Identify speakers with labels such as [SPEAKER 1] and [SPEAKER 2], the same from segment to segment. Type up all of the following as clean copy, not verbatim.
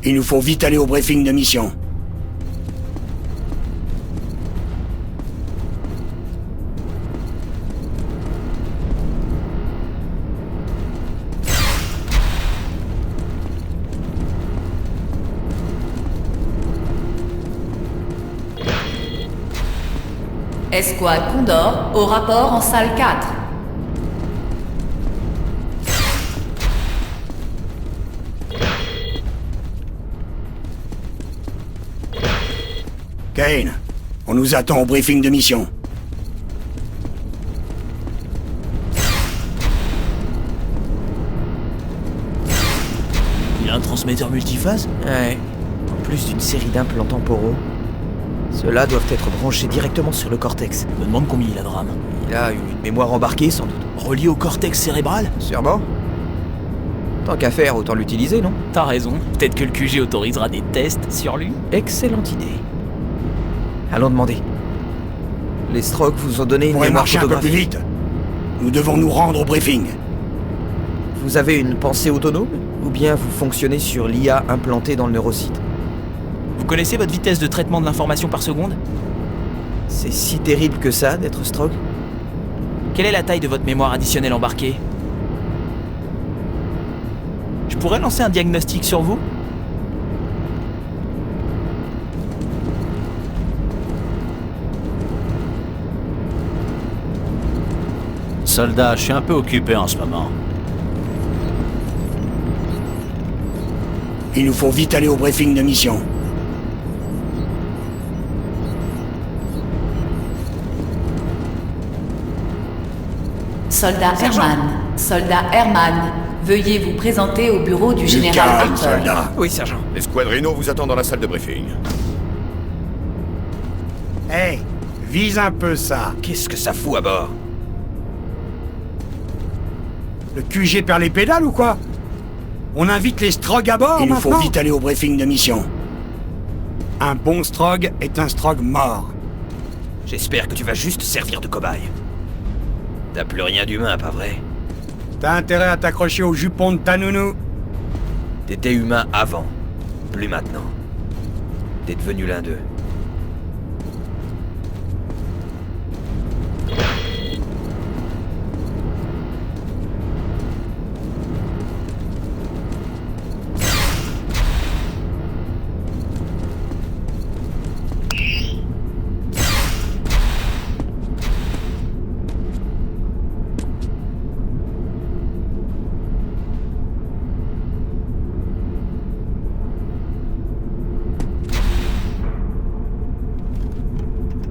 [SPEAKER 1] Il nous faut vite aller au briefing de mission.
[SPEAKER 2] Escouade Condor, au rapport en salle 4.
[SPEAKER 1] Kane, on nous attend au briefing de mission.
[SPEAKER 3] Il a un transmetteur multiphase?
[SPEAKER 4] Ouais. En plus d'une série d'implants temporaux, ceux-là doivent être branchés directement sur le cortex.
[SPEAKER 3] Je me demande combien il a de RAM.
[SPEAKER 4] Il a une mémoire embarquée, sans doute.
[SPEAKER 3] Relié au cortex cérébral?
[SPEAKER 4] Sûrement. Tant qu'à faire, autant l'utiliser, non?
[SPEAKER 3] T'as raison. Peut-être que le QG autorisera des tests sur lui.
[SPEAKER 4] Excellente idée. Allons demander. Les Strogg vous ont donné une
[SPEAKER 1] Pourrait
[SPEAKER 4] mémoire
[SPEAKER 1] marcher un peu plus
[SPEAKER 4] photographique.
[SPEAKER 1] vite. Nous devons nous rendre au briefing.
[SPEAKER 4] Vous avez une pensée autonome? Ou bien vous fonctionnez sur l'IA implantée dans le neurosite?
[SPEAKER 3] Vous connaissez votre vitesse de traitement de l'information par seconde?
[SPEAKER 4] C'est si terrible que ça, d'être Strogg?
[SPEAKER 3] Quelle est la taille de votre mémoire additionnelle embarquée? Je pourrais lancer un diagnostic sur vous?
[SPEAKER 5] Soldat, je suis un peu occupé en ce moment.
[SPEAKER 1] Il nous faut vite aller au briefing de mission.
[SPEAKER 2] Soldat Herman. Soldat Herman, veuillez vous présenter au bureau du général
[SPEAKER 1] Calme,
[SPEAKER 2] Hunter.
[SPEAKER 1] soldat.
[SPEAKER 4] Oui, sergent.
[SPEAKER 6] L'escouade Rhino vous attend dans la salle de briefing.
[SPEAKER 1] Hey, vise un peu ça.
[SPEAKER 4] Qu'est-ce que ça fout à bord?
[SPEAKER 1] Le QG perd les pédales ou quoi? On invite les Strogg à bord. Il nous faut vite aller au briefing de mission. Un bon Strogg est un Strogg mort.
[SPEAKER 4] J'espère que tu vas juste servir de cobaye. T'as plus rien d'humain, pas vrai?
[SPEAKER 1] T'as intérêt à t'accrocher au jupon de ta nounou.
[SPEAKER 4] T'étais humain avant, plus maintenant. T'es devenu l'un d'eux.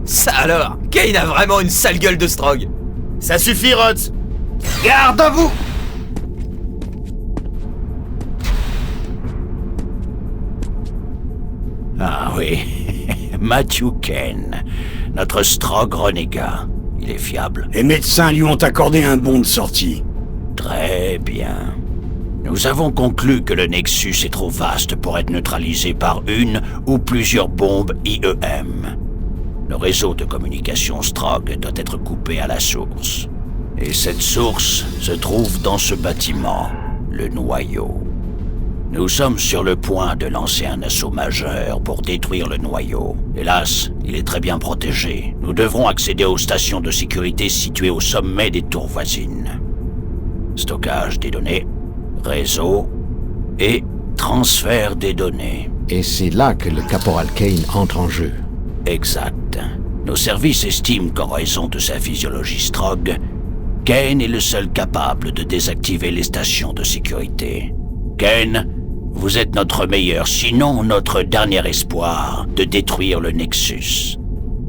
[SPEAKER 4] Ça alors, Kane a vraiment une sale gueule de Strogg.
[SPEAKER 6] Ça suffit, Rhodes!
[SPEAKER 4] Garde à vous!
[SPEAKER 5] Ah oui, Matthew Kane, notre Strogg renégat. Il est fiable.
[SPEAKER 1] Les médecins lui ont accordé un bon de sortie.
[SPEAKER 5] Très bien. Nous avons conclu que le Nexus est trop vaste pour être neutralisé par une ou plusieurs bombes IEM. Le réseau de communication Strogg doit être coupé à la source. Et cette source se trouve dans ce bâtiment, le noyau. Nous sommes sur le point de lancer un assaut majeur pour détruire le noyau. Hélas, il est très bien protégé. Nous devrons accéder aux stations de sécurité situées au sommet des tours voisines. Stockage des données, réseau et transfert des données.
[SPEAKER 7] Et c'est là que le caporal Kane entre en jeu.
[SPEAKER 5] Exact. Nos services estiment qu'en raison de sa physiologie Strogg, Kane est le seul capable de désactiver les stations de sécurité. Kane, vous êtes notre meilleur, sinon notre dernier espoir, de détruire le Nexus.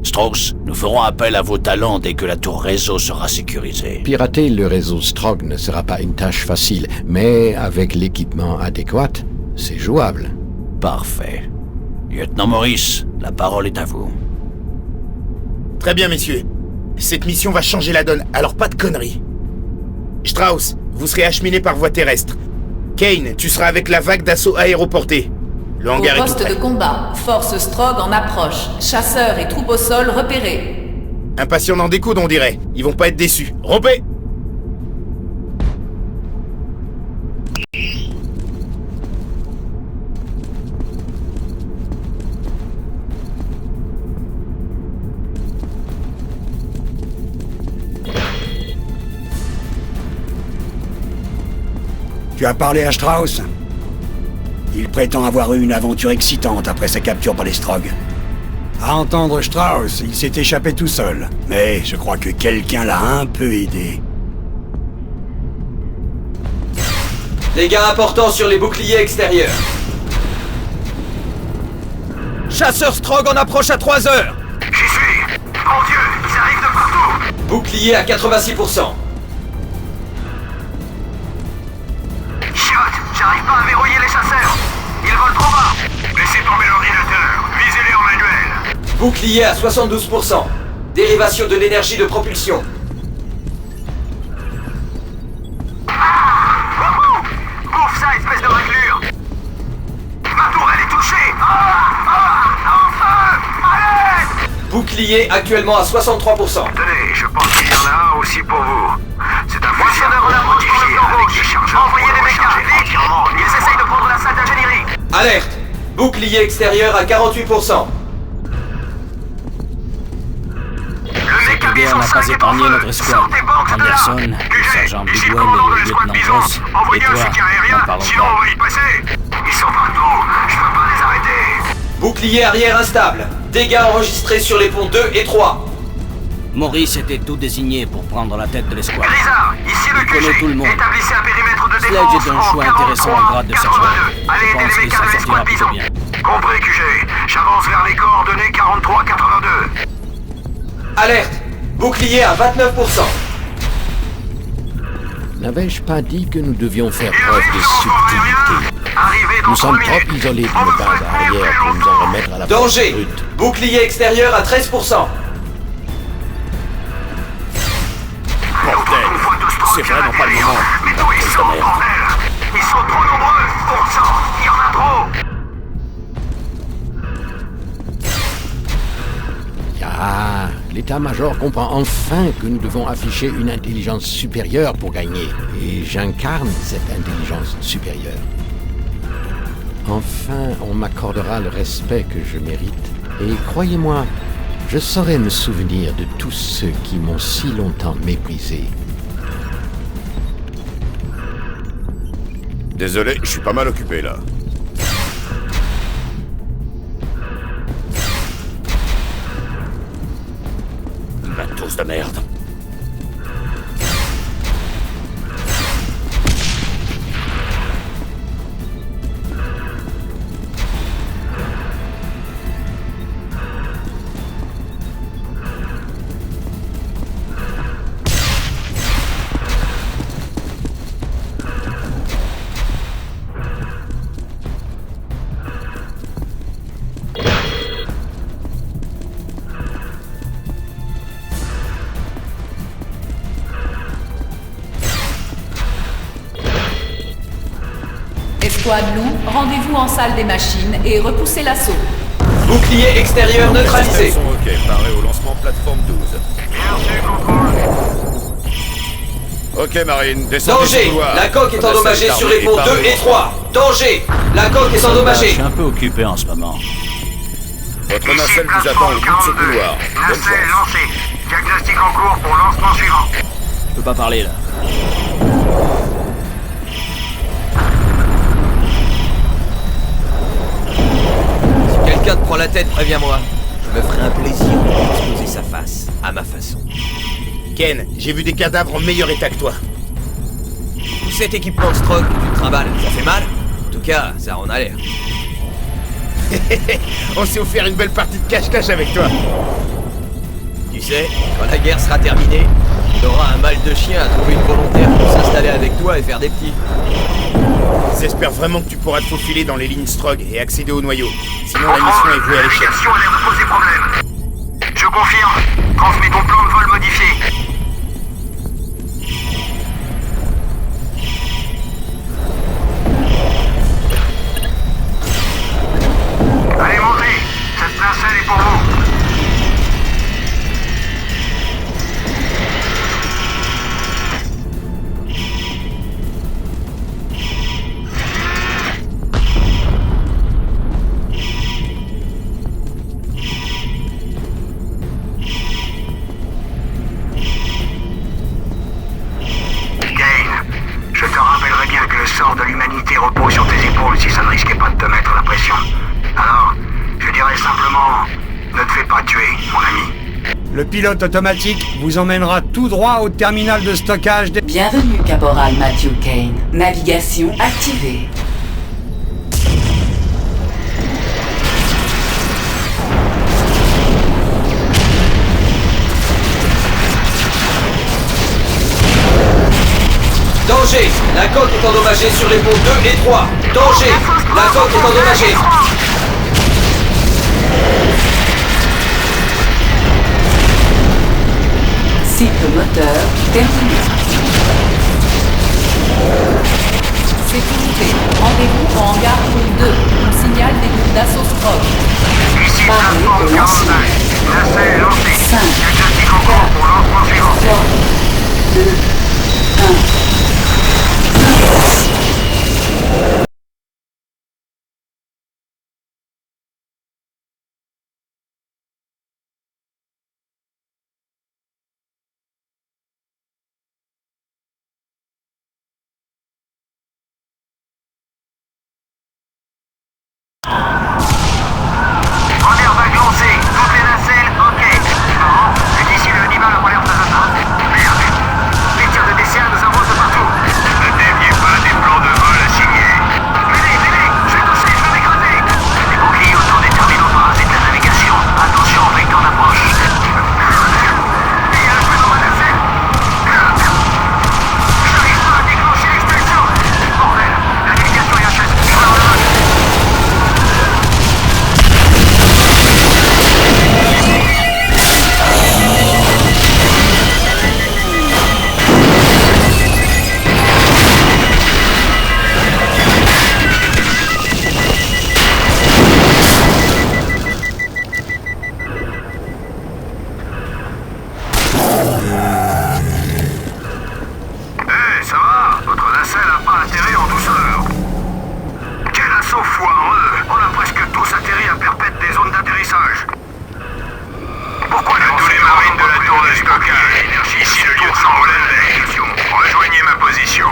[SPEAKER 5] Strauss, nous ferons appel à vos talents dès que la tour réseau sera sécurisée.
[SPEAKER 7] Pirater le réseau Strogg ne sera pas une tâche facile, mais avec l'équipement adéquat, c'est jouable.
[SPEAKER 5] Parfait. Lieutenant Maurice, la parole est à vous.
[SPEAKER 6] Très bien, messieurs. Cette mission va changer la donne, alors pas de conneries. Strauss, vous serez acheminé par voie terrestre. Kane, tu seras avec la vague d'assaut aéroportée. Le
[SPEAKER 2] Au
[SPEAKER 6] hangar est tout
[SPEAKER 2] poste
[SPEAKER 6] prêt.
[SPEAKER 2] de combat, force Strogg en approche. Chasseurs et troupes au sol repérés.
[SPEAKER 6] Impatients d'en découdre, on dirait. Ils vont pas être déçus. Rompez!
[SPEAKER 1] Tu as parlé à Strauss? Il prétend avoir eu une aventure excitante après sa capture par les Strogg. À entendre Strauss, il s'est échappé tout seul. Mais je crois que quelqu'un l'a un peu aidé.
[SPEAKER 8] Dégâts importants sur les boucliers extérieurs.
[SPEAKER 4] Chasseur Strogg en approche à 3 heures.
[SPEAKER 9] J'y suis. Mon Dieu, ils arrivent de partout.
[SPEAKER 8] Bouclier à 86%.
[SPEAKER 9] Chiotte, j'arrive pas à verrouiller les chasseurs. Ils volent trop bas. Laissez tomber l'ordinateur. Visez-les en manuel.
[SPEAKER 8] Bouclier à 72%. Dérivation de l'énergie de propulsion.
[SPEAKER 9] Bouffe ça, espèce de raclure. Ma tourelle est touchée. En feu. À l'aide.
[SPEAKER 8] Bouclier actuellement à 63%.
[SPEAKER 9] Tenez, je pense qu'il y en a un aussi pour vous. C'est un fusil à pompe modifié avec des chargeurs. Envoyez des mecs vite. Ils essayent de prendre la salle d'ingénierie.
[SPEAKER 8] Alerte. Bouclier extérieur à 48%.
[SPEAKER 9] Le mécanisme
[SPEAKER 10] n'a pas épargné notre escouade. Anderson, le sergent Bidwell et le lieutenant Ross. Et toi, n'en parlons
[SPEAKER 9] sinon on
[SPEAKER 10] pas.
[SPEAKER 9] va y passer. Ils sont partout. Je peux pas les arrêter.
[SPEAKER 8] Bouclier arrière instable. Dégâts enregistrés sur les ponts 2 et 3.
[SPEAKER 10] Maurice était tout désigné pour prendre la tête de l'escouade.
[SPEAKER 9] Grisard, ici le
[SPEAKER 10] Il connaît
[SPEAKER 9] QG.
[SPEAKER 10] tout le monde.
[SPEAKER 9] Établissez un périmètre de
[SPEAKER 10] Sledge
[SPEAKER 9] défense
[SPEAKER 10] est un
[SPEAKER 9] au
[SPEAKER 10] choix intéressant en grade de sergent.
[SPEAKER 9] 82. Allez
[SPEAKER 10] Je
[SPEAKER 9] aider
[SPEAKER 10] pense
[SPEAKER 9] les
[SPEAKER 10] qu'il
[SPEAKER 9] mécanes
[SPEAKER 10] s'en
[SPEAKER 9] de l'escouade
[SPEAKER 10] sortira
[SPEAKER 9] Bison.
[SPEAKER 10] plutôt bien.
[SPEAKER 9] Compris QG. J'avance vers les coordonnées 43-82.
[SPEAKER 8] Alerte. Bouclier à 29%.
[SPEAKER 7] N'avais-je pas dit que nous devions faire
[SPEAKER 9] Il
[SPEAKER 7] preuve
[SPEAKER 9] arrive,
[SPEAKER 7] de
[SPEAKER 9] je comprends plus rien.
[SPEAKER 7] subtilité?
[SPEAKER 9] Arrivez dans
[SPEAKER 7] Nous
[SPEAKER 9] 3
[SPEAKER 7] sommes
[SPEAKER 9] minutes.
[SPEAKER 7] trop isolés
[SPEAKER 9] On
[SPEAKER 7] d'une
[SPEAKER 9] vous
[SPEAKER 7] base
[SPEAKER 9] fait tenir
[SPEAKER 7] arrière
[SPEAKER 9] plus
[SPEAKER 7] pour nous en
[SPEAKER 9] longtemps.
[SPEAKER 7] remettre à la
[SPEAKER 8] Danger.
[SPEAKER 7] force brute.
[SPEAKER 8] Bouclier extérieur à 13%.
[SPEAKER 9] Bordel,
[SPEAKER 10] c'est vraiment pas le moment.
[SPEAKER 9] Mais d'où ils sont, bordel? Ils sont trop nombreux. Bon sang, il y en a trop.
[SPEAKER 7] Ah, l'état-major comprend enfin que nous devons afficher une intelligence supérieure pour gagner. Et j'incarne cette intelligence supérieure. Enfin, on m'accordera le respect que je mérite. Et croyez-moi, je saurai me souvenir de tous ceux qui m'ont si longtemps méprisé.
[SPEAKER 11] Désolé, je suis pas mal occupé là.
[SPEAKER 5] Matos de merde.
[SPEAKER 2] Escouade Loup, rendez-vous en salle des machines et repoussez l'assaut.
[SPEAKER 8] Bouclier extérieur
[SPEAKER 11] Les
[SPEAKER 8] neutralisé.
[SPEAKER 11] systèmes sont ok, paré au lancement plateforme 12. Ok Marine, descendez ce
[SPEAKER 8] Danger.
[SPEAKER 11] couloir.
[SPEAKER 8] La coque est
[SPEAKER 11] Comme
[SPEAKER 8] endommagée
[SPEAKER 11] cette
[SPEAKER 8] sur les
[SPEAKER 11] armée
[SPEAKER 8] ponts
[SPEAKER 11] est
[SPEAKER 8] 2 et 3. Danger. La coque est
[SPEAKER 5] Je
[SPEAKER 8] endommagée.
[SPEAKER 5] suis un peu occupé en ce moment.
[SPEAKER 11] Votre nacelle vous attend au bout de ce couloir. Bonne
[SPEAKER 9] Nacelle
[SPEAKER 11] chance.
[SPEAKER 9] lancée. Diagnostic en cours pour lancement suivant.
[SPEAKER 10] Je peux pas parler là.
[SPEAKER 4] Si quelqu'un te prend la tête, préviens-moi. Je me ferai un plaisir d'exploser sa face, à ma façon.
[SPEAKER 6] Ken, j'ai vu des cadavres en meilleur état que toi.
[SPEAKER 4] Tout cet équipement Strogg que tu trimbales, ça fait mal? En tout cas, ça en a l'air.
[SPEAKER 6] On s'est offert une belle partie de cache-cache avec toi.
[SPEAKER 4] Tu sais, quand la guerre sera terminée, t'auras un mal de chien à trouver une volontaire pour s'installer avec toi et faire des petits.
[SPEAKER 6] J'espère vraiment que tu pourras te faufiler dans les lignes Strogg et accéder au noyau. Sinon la mission est vouée à
[SPEAKER 9] La
[SPEAKER 6] l'échec.
[SPEAKER 9] navigation a l'air de poser problème. Je confirme. Transmets ton plan de vol modifié. Allez, montez. Cette nacelle est pour vous. l'humanité repose sur tes épaules si ça ne risquait pas de te mettre la pression. Alors, je dirais simplement, ne te fais pas tuer, mon ami.
[SPEAKER 1] Le pilote automatique vous emmènera tout droit au terminal de stockage des...
[SPEAKER 2] Bienvenue, Caporal Matthew Kane. Navigation activée.
[SPEAKER 8] Danger! La coque est endommagée sur les ponts 2 et 3. Danger! La coque est endommagée.
[SPEAKER 2] Cycle moteur terminé. Sécurité. Rendez-vous en hangar 2. On signale des groupes d'assaut Strog.
[SPEAKER 9] Ici,
[SPEAKER 2] Barré de lancement.
[SPEAKER 9] Nacelle lancée.
[SPEAKER 2] 5,
[SPEAKER 9] Diagnostic en cours pour lancement suivant.
[SPEAKER 2] 3, 2, 1.
[SPEAKER 9] Première vague lancée. Toutes les nacelles, ok. C'est marrant. Et d'ici le Hannibal a pas l'air de merde. Les tirs de DCA nous avancent de partout. Ne déviez pas des plans de vol assignés. Mêlée, je vais toucher, je vais m'écraser. Les boucliers autour des terminaux parasites de la navigation. Attention, vecteur d'approche. Il y a un peu dans ma nacelle. Je n'arrive pas à déclencher l'extraction. Bordel, la navigation est HS. Je vais en le mode. Ça va, votre nacelle n'a pas atterri en douceur. Quel assaut foireux! On a presque tous atterri à perpète des zones d'atterrissage. Pourquoi tous les marines de la tour de stockage? Ici le lieutenant Hollandais. Rejoignez ma position.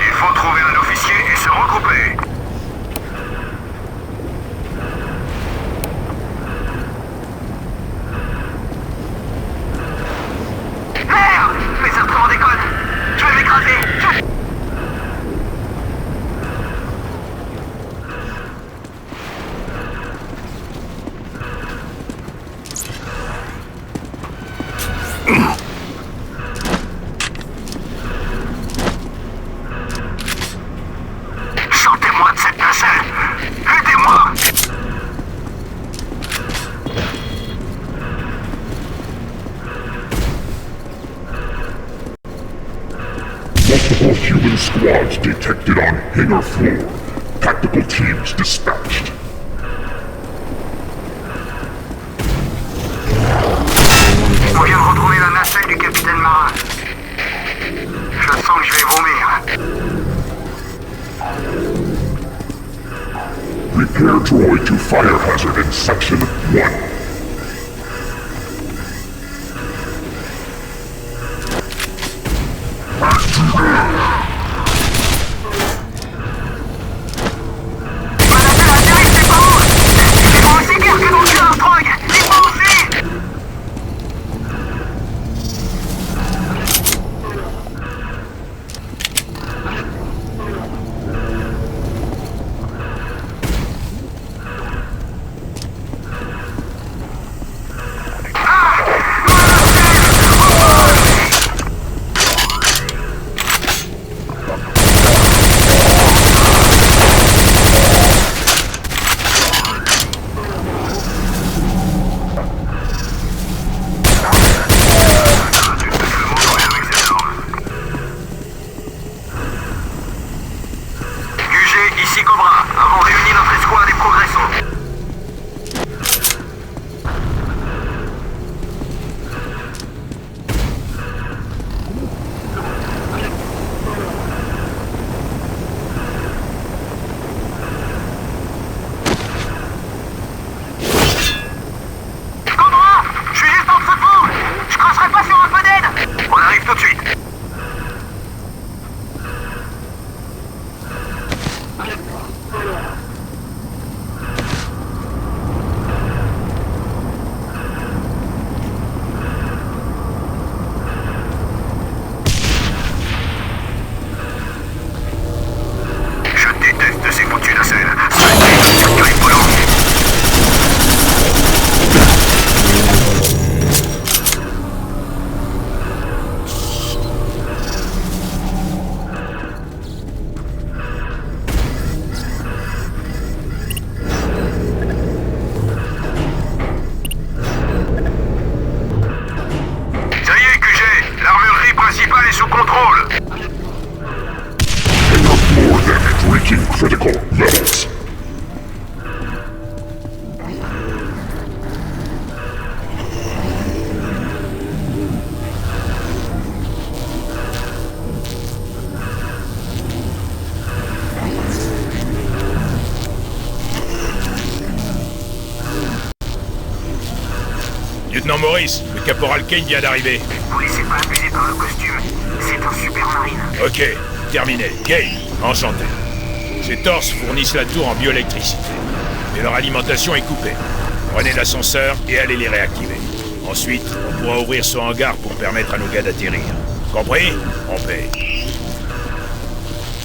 [SPEAKER 9] Il faut trouver un officier et se regrouper. Merde! Mes instruments déconnent! Je vais m'écraser! Sortez-moi de cette nacelle! Aidez-moi!
[SPEAKER 12] Multiple human squads detected on hangar floor. Tactical teams dispatched.
[SPEAKER 9] On vient de retrouver la nacelle du capitaine Marin. Je sens que je vais vomir.
[SPEAKER 12] Repair droid to fire hazard in section 1.
[SPEAKER 13] Maurice, le caporal Kane vient d'arriver.
[SPEAKER 9] Vous laissez pas abuser par le costume. C'est un super marine.
[SPEAKER 13] Ok, terminé. Kane, enchanté. Ces torses fournissent la tour en bioélectricité. Mais leur alimentation est coupée. Prenez l'ascenseur et allez les réactiver. Ensuite, on pourra ouvrir ce hangar pour permettre à nos gars d'atterrir. Compris? On paye.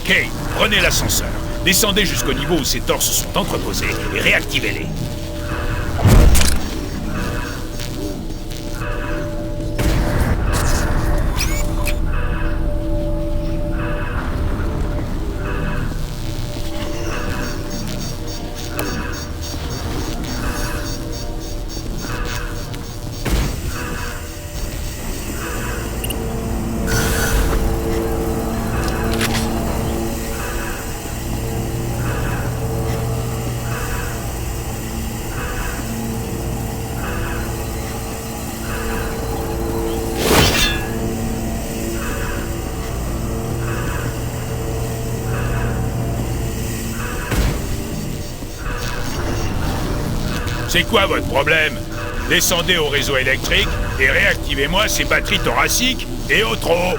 [SPEAKER 13] Kane, prenez l'ascenseur. Descendez jusqu'au niveau où ces torses sont entreposés et réactivez-les. C'est quoi votre problème? Descendez au réseau électrique et réactivez-moi ces batteries thoraciques et au trot.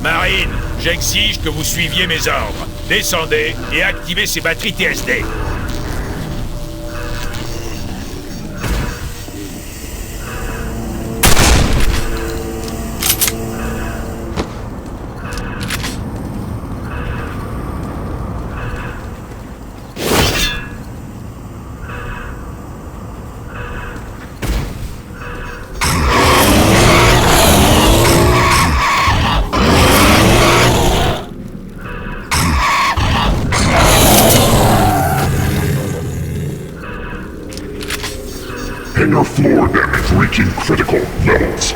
[SPEAKER 13] Marine, j'exige que vous suiviez mes ordres. Descendez et activez ces batteries TSD.
[SPEAKER 12] Hangar floor damage reaching critical levels.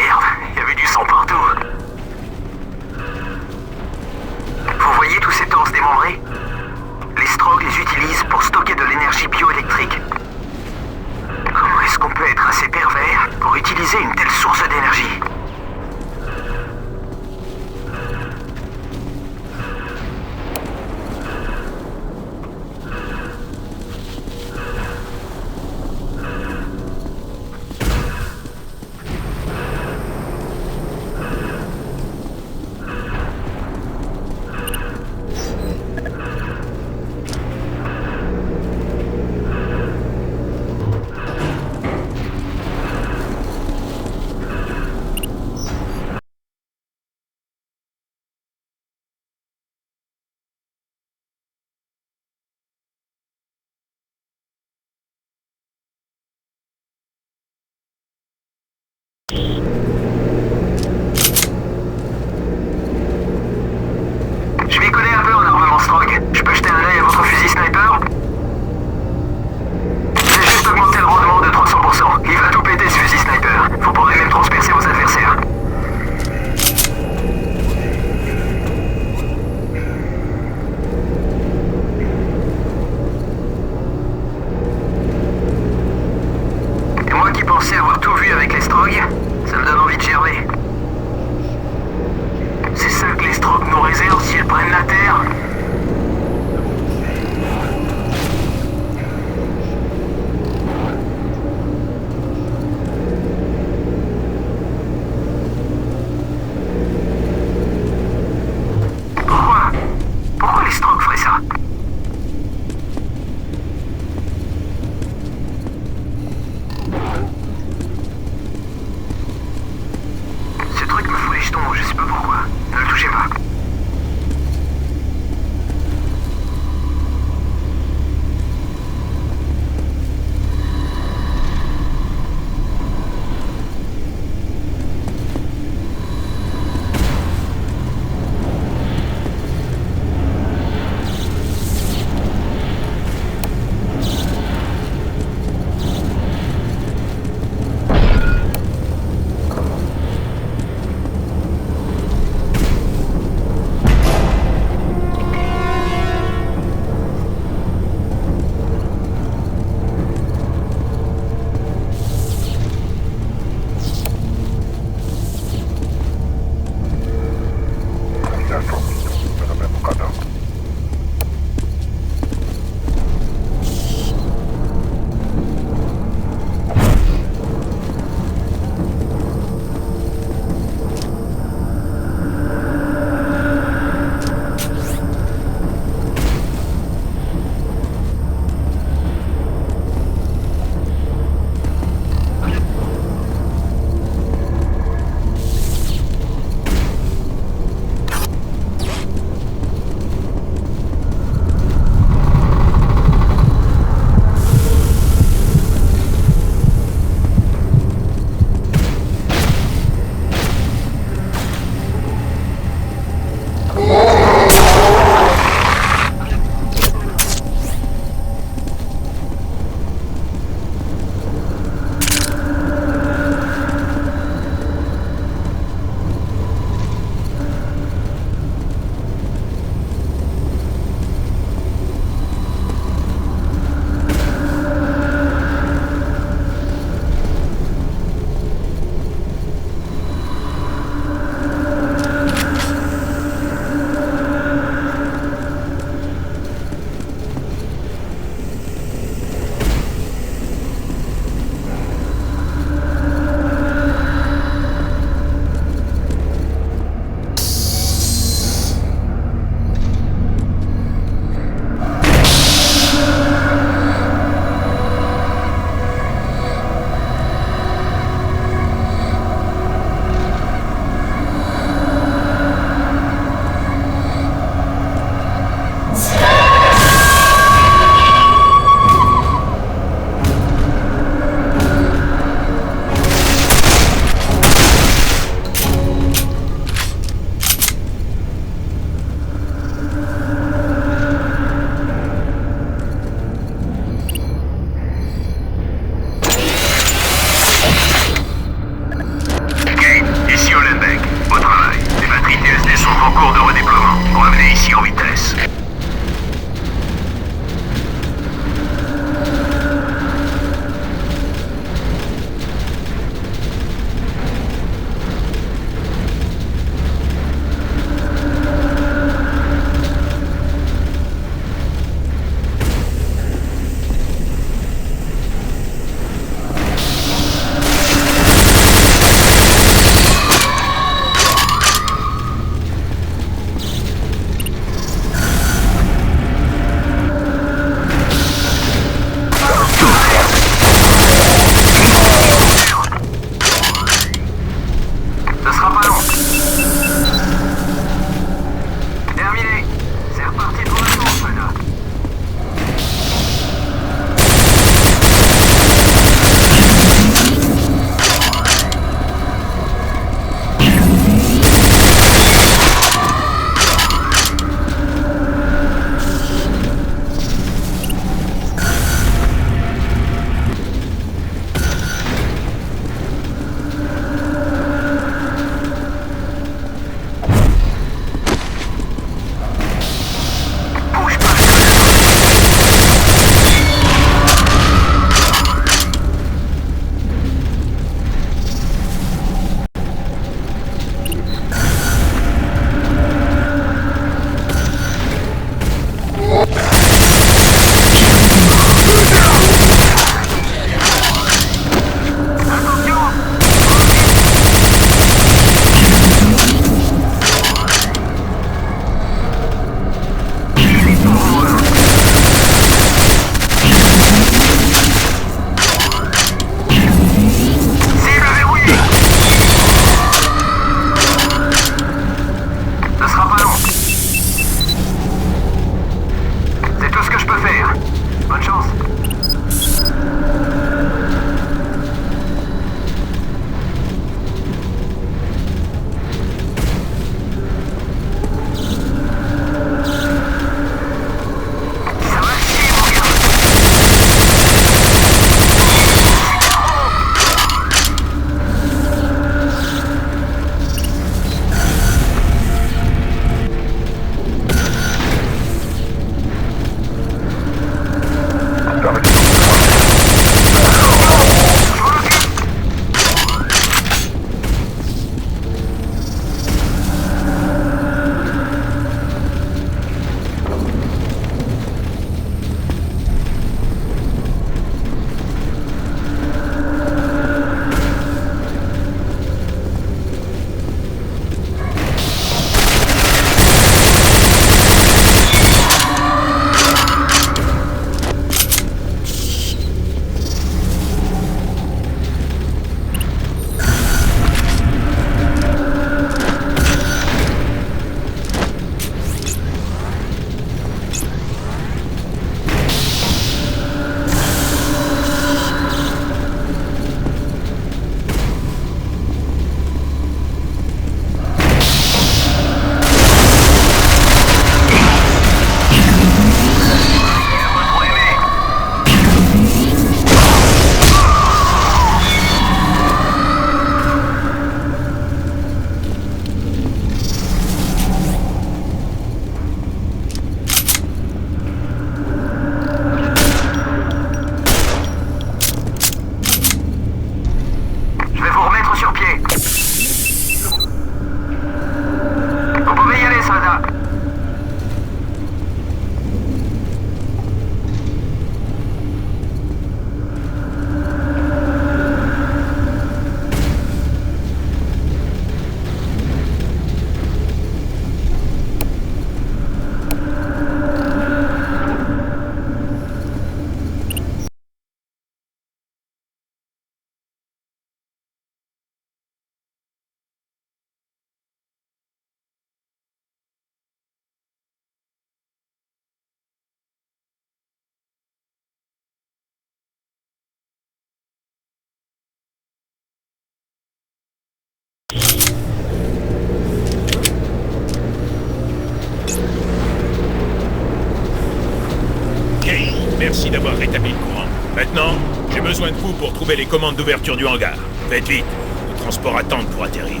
[SPEAKER 13] dépêchez-vous pour trouver les commandes d'ouverture du hangar. Faites vite, le transport attend pour atterrir.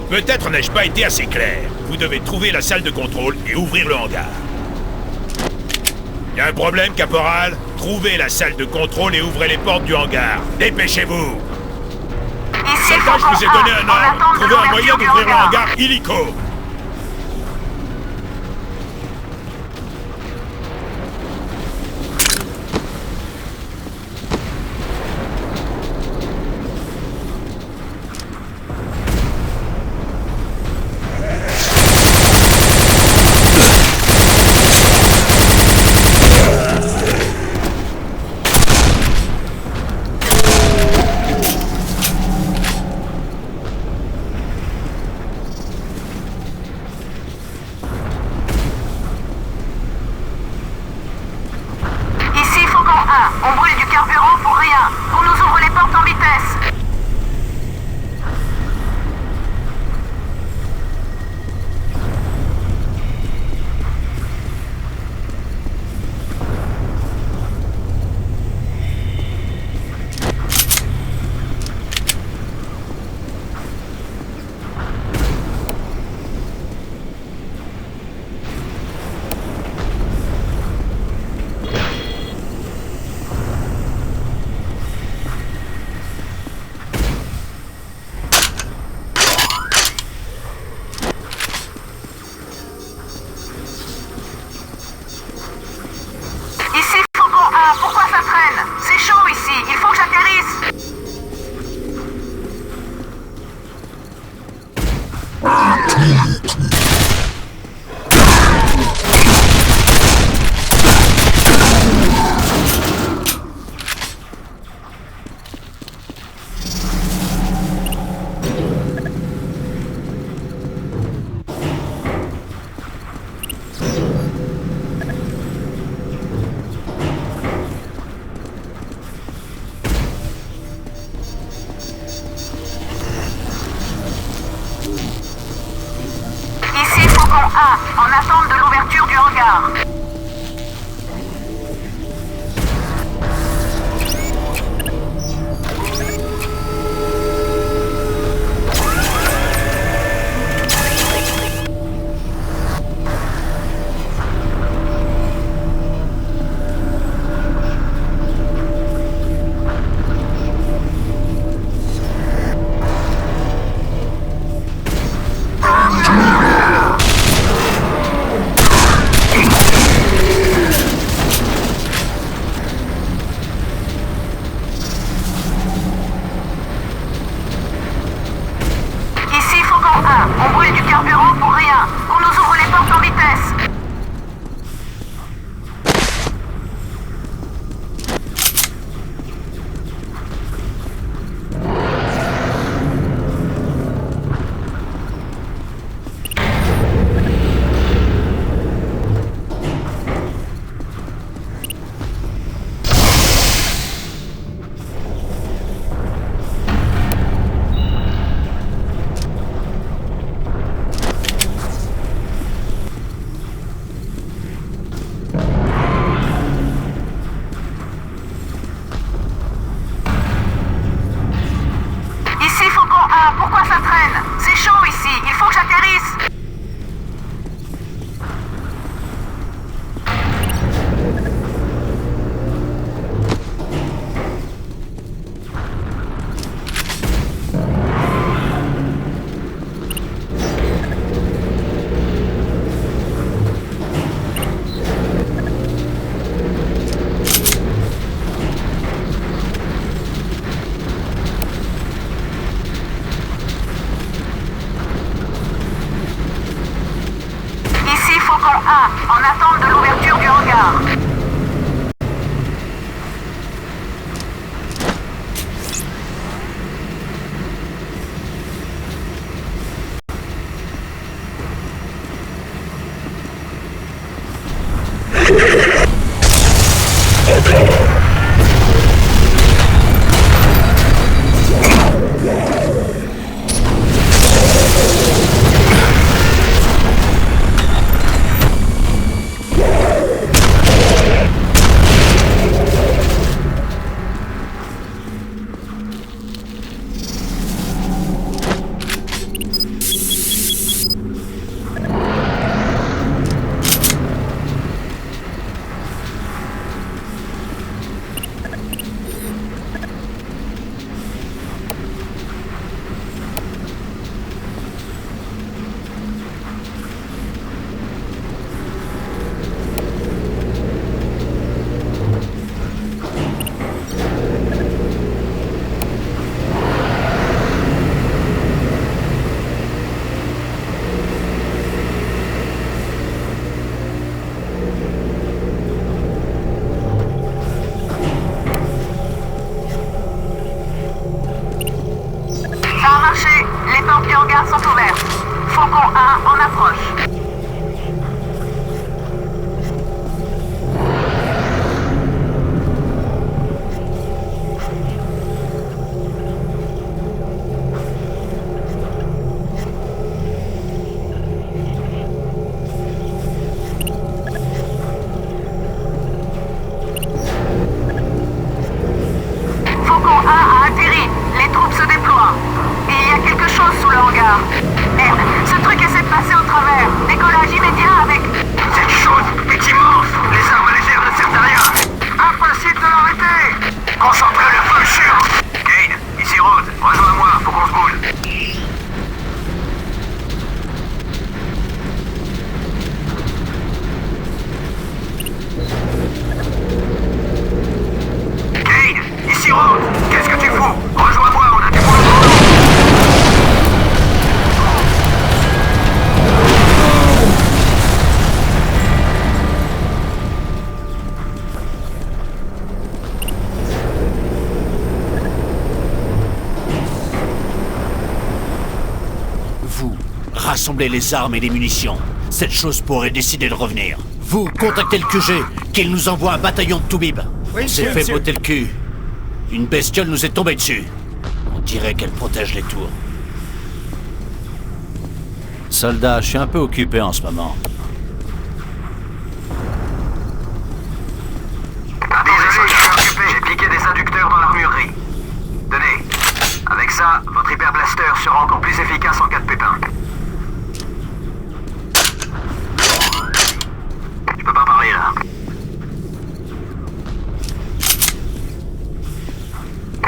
[SPEAKER 13] Peut-être n'ai-je pas été assez clair. Vous devez trouver la salle de contrôle et ouvrir le hangar. Y a un problème, caporal? Trouvez la salle de contrôle et ouvrez les portes du hangar. Dépêchez-vous! Soldat, je vous ai donné un ordre. Trouvez un moyen d'ouvrir le hangar illico.
[SPEAKER 9] On brûle du carburant pour rien. On nous ouvre les portes en vitesse. Pourquoi ça traîne? C'est chaud ici, il faut que j'atterrisse. En attente de l'ouverture du hangar. On brûle du carburant pour rien. On nous ouvre les portes en vitesse. Pourquoi ça traîne? C'est chaud ici, il faut que j'atterrisse. Bon marché, les portes du hangar sont ouvertes. Faucon 1 en approche. Faucon 1 a atterri. Les troupes se déploient. Et il y a quelque chose sous le hangar. Merde, ce truc essaie de passer au travers. Décollage immédiat avec... Cette chose est immense. Les armes légères ne servent à rien. Impossible de l'arrêter. Concentrez le feu sur... Kane, ici Rhodes. Rejoins-moi, faut qu'on se bouge. Kane, ici Rhodes. Qu'est-ce que tu fous? Rejoins-moi, on a du boulot.
[SPEAKER 5] Vous, rassemblez les armes et les munitions. Cette chose pourrait décider de revenir. Vous, contactez le QG, qu'il nous envoie un bataillon de Toubib.
[SPEAKER 1] Oui,
[SPEAKER 5] On s'est
[SPEAKER 1] monsieur,
[SPEAKER 5] fait
[SPEAKER 1] monsieur.
[SPEAKER 5] botter le cul. Une bestiole nous est tombée dessus. On dirait qu'elle protège les tours. Soldat, je suis un peu occupé en ce moment.
[SPEAKER 9] Désolé, je suis occupé. J'ai piqué des inducteurs dans l'armurerie. Tenez. Avec ça, votre hyperblaster sera encore plus efficace en cas de pépin. Je peux pas parler là.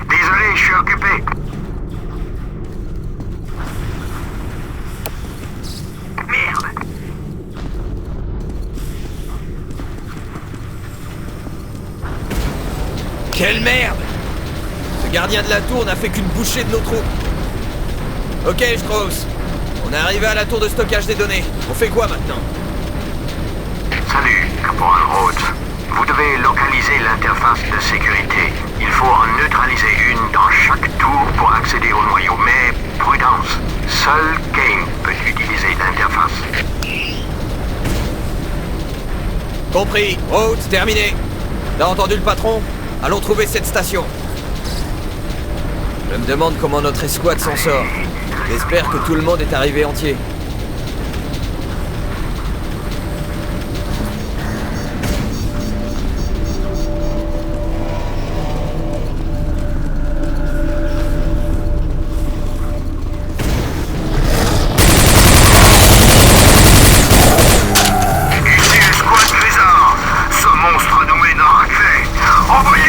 [SPEAKER 9] Désolé, je suis occupé. Merde.
[SPEAKER 4] Quelle merde! Ce gardien de la tour n'a fait qu'une bouchée de nos troupes. Ok, Strauss. On est arrivé à la tour de stockage des données. On fait quoi maintenant?
[SPEAKER 9] Salut, Caporal Rhodes. Vous devez localiser l'interface de sécurité. Il faut en neutraliser une dans chaque tour pour accéder au noyau. Mais prudence, seul Kane peut utiliser l'interface.
[SPEAKER 4] Compris. Rhodes, terminé. T'as entendu le patron? Allons trouver cette station. Je me demande comment notre escouade s'en sort. J'espère que tout le monde est arrivé entier.
[SPEAKER 9] Ici l'escouade Grisard. Ce monstre nous mène en raclée. Envoyez...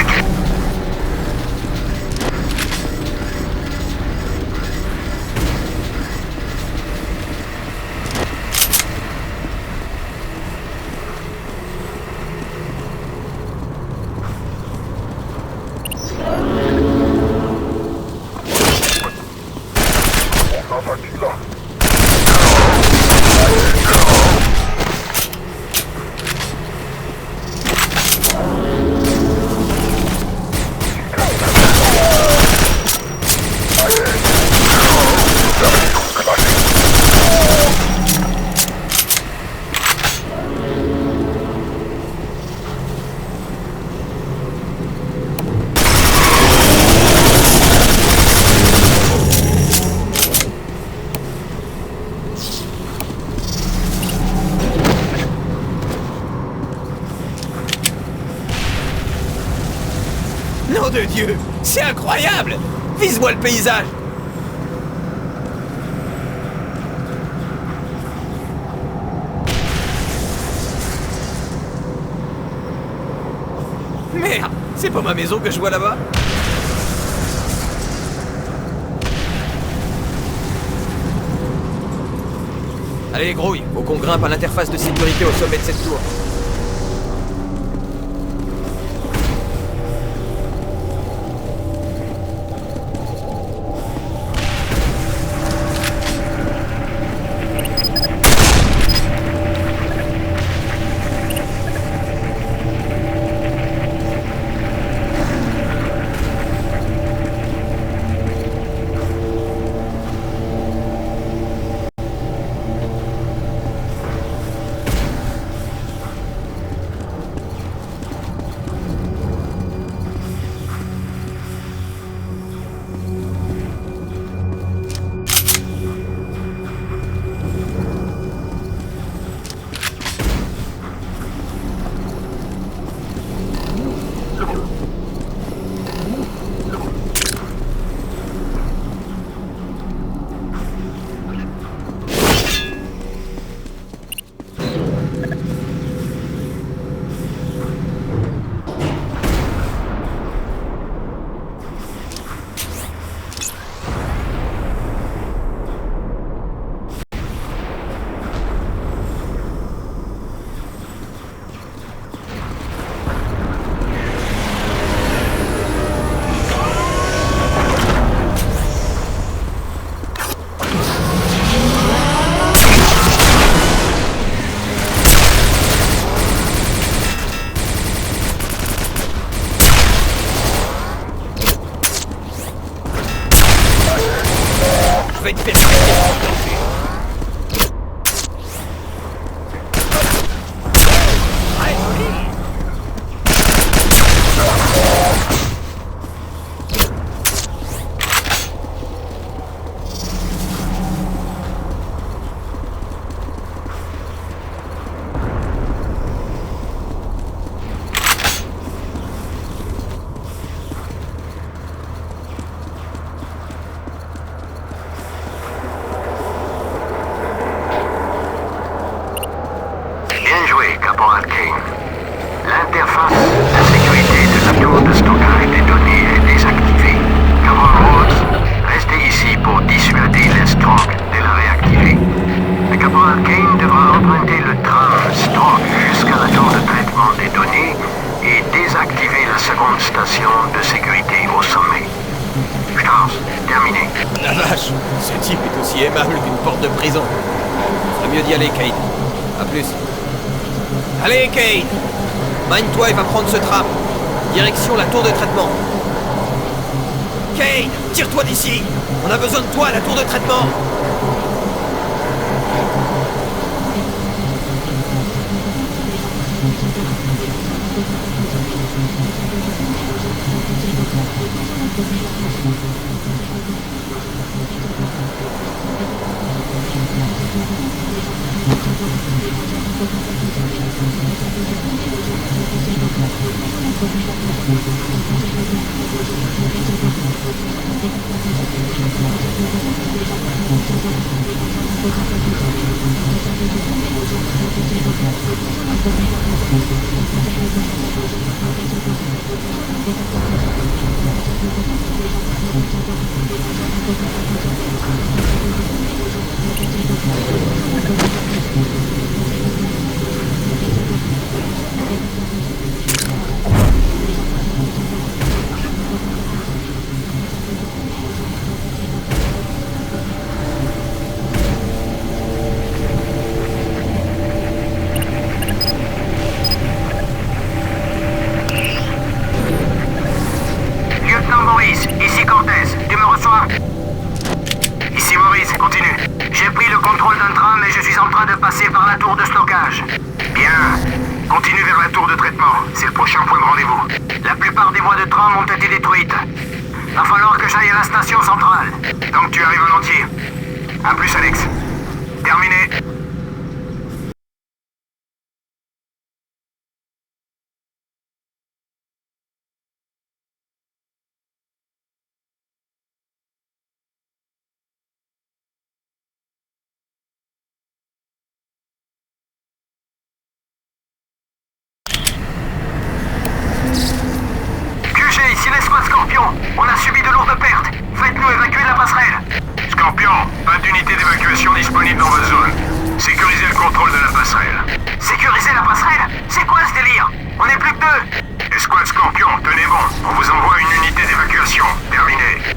[SPEAKER 4] Nom de Dieu! C'est incroyable! Vise-moi le paysage! Merde! C'est pas ma maison que je vois là-bas? Allez les grouilles, faut qu'on grimpe à l'interface de sécurité au sommet de cette tour. Je vais te faire péter.
[SPEAKER 9] Bien joué, Caporal Kane. L'interface de sécurité de la tour de stockage des données est désactivée. Caporal Rhodes, restez ici pour dissuader les Strog de la réactiver. Le Caporal Kane devra emprunter le tram Strog jusqu'à la tour de traitement des données et désactiver la seconde station de sécurité au sommet. Strauss, terminé.
[SPEAKER 4] La vache, ce type est aussi aimable qu'une porte de prison. Serait mieux d'y aller, Kane. A plus. Allez, Kane! Mine-toi et va prendre ce tram. Direction la tour de traitement. Kane, tire-toi d'ici! On a besoin de toi à la tour de traitement!
[SPEAKER 9] Lieutenant Maurice, ici Cortez, tu me reçois? Ici Maurice, continue. J'ai pris le contrôle d'un tram et je suis en train de passer par la tour de stockage. Bien. Continue vers la tour de traitement. C'est le prochain point de rendez-vous. La plupart des voies de tram ont été détruites. Va falloir que j'aille à la station centrale. Donc tu arrives en entier. A plus, Alex. Terminé. QG, ici l'escouade Scorpion. On a subi de lourdes pertes. Faites-nous évacuer la passerelle.
[SPEAKER 14] Scorpion, pas d'unité d'évacuation disponible dans votre zone. Sécurisez le contrôle de la passerelle.
[SPEAKER 9] Sécuriser la passerelle? C'est quoi ce délire? On est plus que deux.
[SPEAKER 14] Escouade Scorpion, tenez bon. On vous envoie une unité d'évacuation. Terminé.